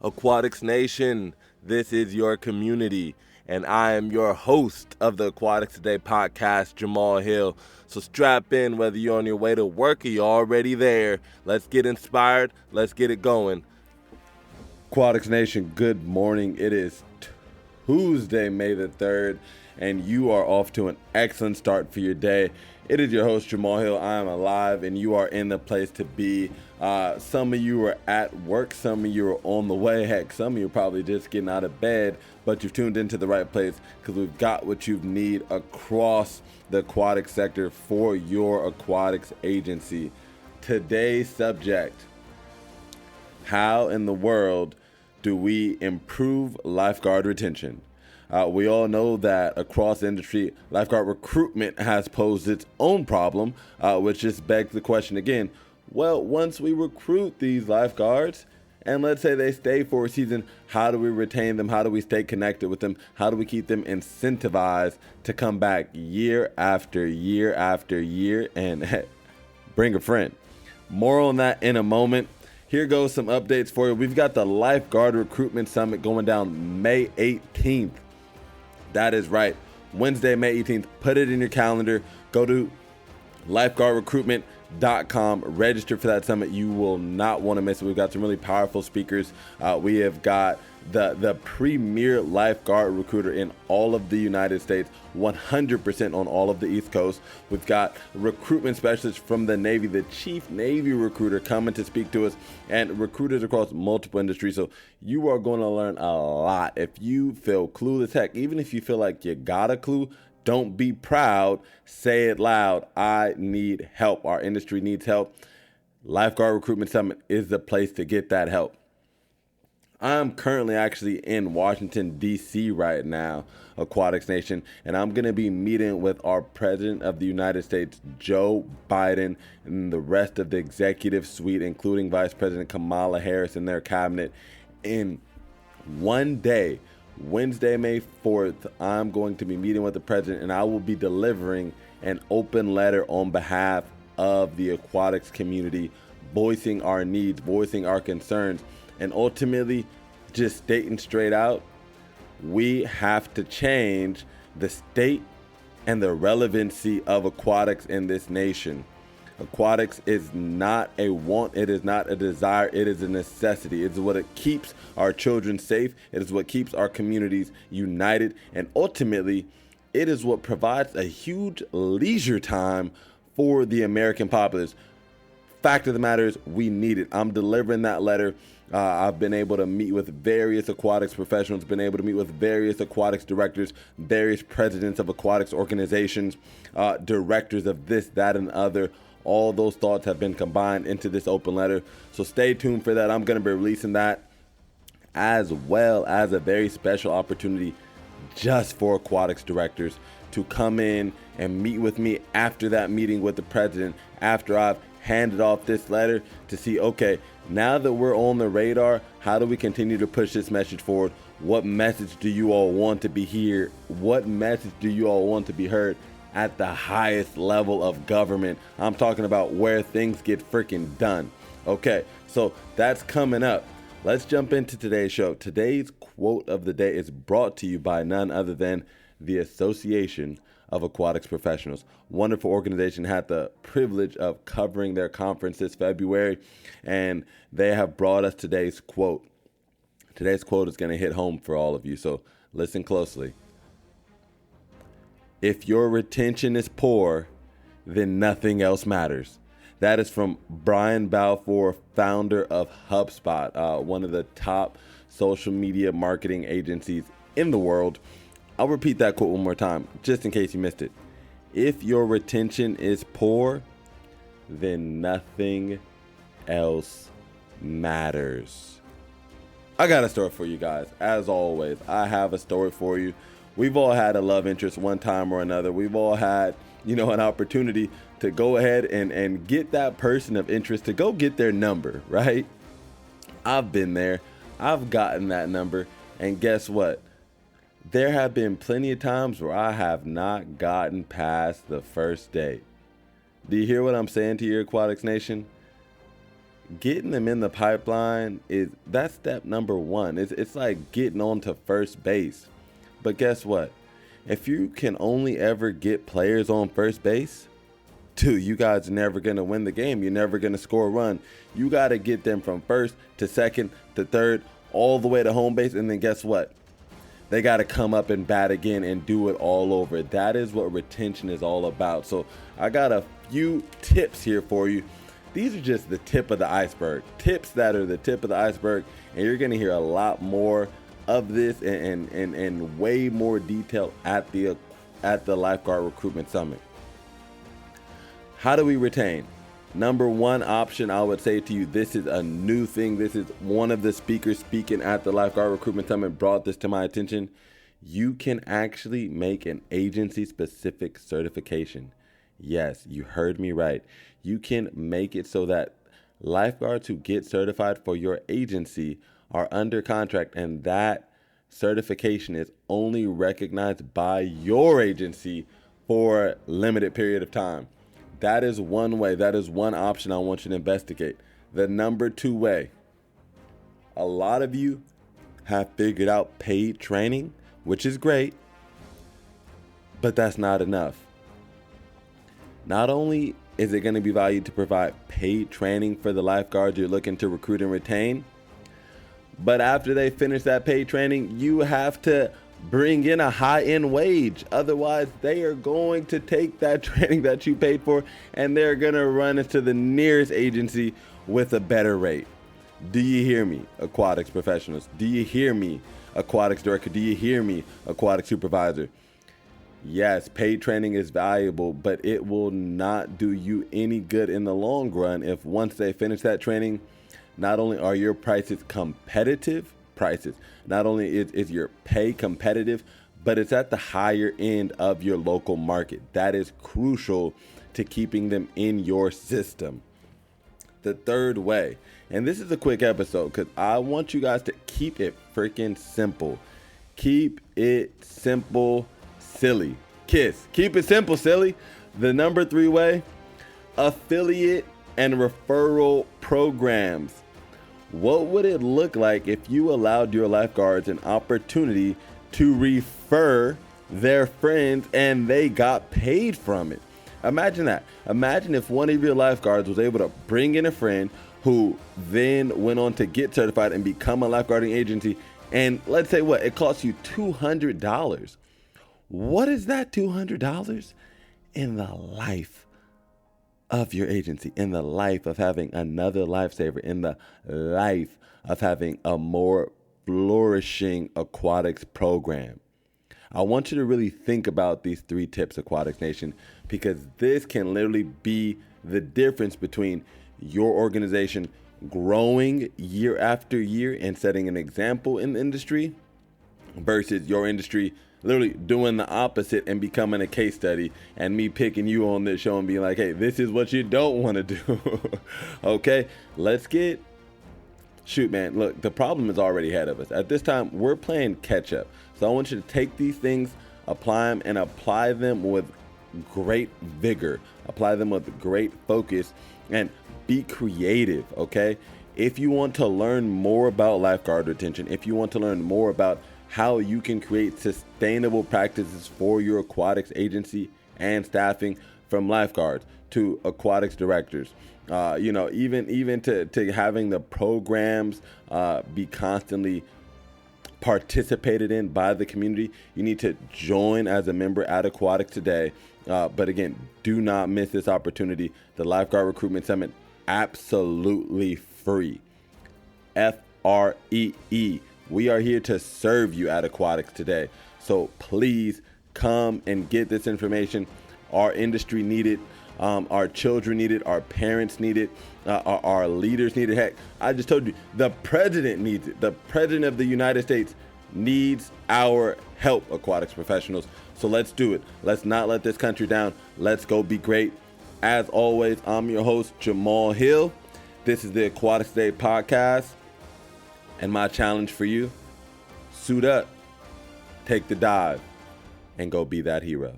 Aquatics Nation, this is your community, and I am your host of the Aquatics Today podcast, Jamal Hill. So strap in whether you're on your way to work or you're already there. Let's get inspired. Let's get it going. Aquatics Nation, good morning. It is Tuesday, May the 3rd, and you are off to an excellent start for your day. It is your host, Jamal Hill. I am alive, and you are in the place to be. Some of you are at work. Some of you are on the way. Heck, some of you are probably just getting out of bed, but you've tuned into the right place because we've got what you need across the aquatic sector for your aquatics agency. Today's subject: how in the world do we improve lifeguard retention? We all know that across the industry, lifeguard recruitment has posed its own problem, which just begs the question again. Well, once we recruit these lifeguards, and let's say they stay for a season, how do we retain them? How do we stay connected with them? How do we keep them incentivized to come back year after year after year and bring a friend? More on that in a moment. Here goes some updates for you. We've got the Lifeguard Recruitment Summit going down May 18th. That is right. Wednesday, May 18th. Put it in your calendar. Go to lifeguardrecruitment.com. Register for that summit. You will not want to miss it. We've got some really powerful speakers. We have got the premier lifeguard recruiter in all of the United States, 100% on all of the East Coast. We've got recruitment specialists from the Navy, the chief Navy recruiter coming to speak to us, and recruiters across multiple industries. So you are going to learn a lot. If you feel clueless, heck, even if you feel like you got a clue, don't be proud. Say it loud. I need help. Our industry needs help. Lifeguard Recruitment Summit is the place to get that help. I'm currently actually in Washington, D.C. right now, Aquatics Nation, and I'm going to be meeting with our President of the United States, Joe Biden, and the rest of the executive suite, including Vice President Kamala Harris and their cabinet, in one day. Wednesday, May 4th, I'm going to be meeting with the President, and I will be delivering an open letter on behalf of the aquatics community, voicing our needs, voicing our concerns, and ultimately just stating straight out, we have to change the state and the relevancy of aquatics in this nation. Aquatics is not a want, it is not a desire, it is a necessity. It is what it keeps our children safe, it is what keeps our communities united, and ultimately, it is what provides a huge leisure time for the American populace. Fact of the matter is, we need it. I'm delivering that letter. I've been able to meet with various aquatics professionals, been able to meet with various aquatics directors, various presidents of aquatics organizations, directors of this, that, and other. All those thoughts have been combined into this open letter. So stay tuned for that. I'm going to be releasing that, as well as a very special opportunity just for aquatics directors to come in and meet with me after that meeting with the president, after I've handed off this letter, to see, okay, now that we're on the radar, how do we continue to push this message forward? What message do you all want to be here? What message do you all want to be heard at the highest level of government? I'm talking about where things get freaking done. Okay, so that's coming up. Let's jump into today's show. Today's quote of the day is brought to you by none other than the Association of Aquatics Professionals. Wonderful organization. Had the privilege of covering their conference this February, and they have brought us today's quote. Today's quote is going to hit home for all of you, so listen closely. If your retention is poor, then nothing else matters. That is from Brian Balfour, founder of HubSpot, one of the top social media marketing agencies in the world. I'll repeat that quote one more time, just in case you missed it. If your retention is poor, then nothing else matters. I got a story for you guys. As always, I have a story for you. We've all had a love interest one time or another. We've all had, an opportunity to go ahead and get that person of interest, to go get their number, right? I've been there. I've gotten that number. And guess what? There have been plenty of times where I have not gotten past the first date. Do you hear what I'm saying to your Aquatics Nation? getting them in the pipeline that's step number one. It's like getting on to first base. But guess what? If you can only ever get players on first base, you guys are never going to win the game. You're never going to score a run. You got to get them from first to second to third, all the way to home base. And then guess what? They got to come up and bat again and do it all over. That is what retention is all about. So I got a few tips here for you. These are just the tip of the iceberg. Tips that are the tip of the iceberg. And you're going to hear a lot more of this and way more detail at the Lifeguard Recruitment Summit. How do we retain? Number one option, I would say to you, this is a new thing. This is one of the speakers speaking at the Lifeguard Recruitment Summit brought this to my attention. You can actually make an agency-specific certification. Yes, you heard me right. You can make it so that lifeguards who get certified for your agency are under contract, and that certification is only recognized by your agency for a limited period of time. That is one way. That is one option I want you to investigate. The number two way. A lot of you have figured out paid training, which is great, but that's not enough. Not only is it going to be valued to provide paid training for the lifeguards you're looking to recruit and retain, but after they finish that paid training, you have to bring in a high-end wage. Otherwise, they are going to take that training that you paid for and they're going to run into the nearest agency with a better rate. Do you hear me, aquatics professionals? Do you hear me, aquatics director? Do you hear me, aquatic supervisor? Yes, paid training is valuable, but it will not do you any good in the long run if once they finish that training, not only are your prices competitive, not only is your pay competitive, but it's at the higher end of your local market. That is crucial to keeping them in your system. The third way, and this is a quick episode because I want you guys to keep it freaking simple. Keep it simple, silly. KISS. Keep it simple, silly. The number three way, affiliate and referral programs. What would it look like if you allowed your lifeguards an opportunity to refer their friends and they got paid from it? Imagine that. Imagine if one of your lifeguards was able to bring in a friend who then went on to get certified and become a lifeguarding agency. And let's say it costs you $200. What is that $200 in the life of your agency, in the life of having another lifesaver, in the life of having a more flourishing aquatics program? I want you to really think about these three tips, Aquatics Nation, because this can literally be the difference between your organization growing year after year and setting an example in the industry versus your industry literally doing the opposite and becoming a case study, and me picking you on this show and being like, hey, this is what you don't want to do. Okay, man, look, the problem is already ahead of us. At this time, we're playing catch up. So I want you to take these things, apply them with great vigor, apply them with great focus, and be creative, okay? If you want to learn more about lifeguard retention, if you want to learn more about how you can create sustainable practices for your aquatics agency and staffing, from lifeguards to aquatics directors, even to having the programs be constantly participated in by the community, you need to join as a member at Aquatics today. But again, do not miss this opportunity. The Lifeguard Recruitment Summit, absolutely free. FREE. We are here to serve you at Aquatics today. So please come and get this information. Our industry need it. Our children need it. Our parents need it. Our leaders need it. Heck, I just told you, the president needs it. The president of the United States needs our help, aquatics professionals. So let's do it. Let's not let this country down. Let's go be great. As always, I'm your host, Jamal Hill. This is the Aquatics Day podcast. And my challenge for you, suit up, take the dive, and go be that hero.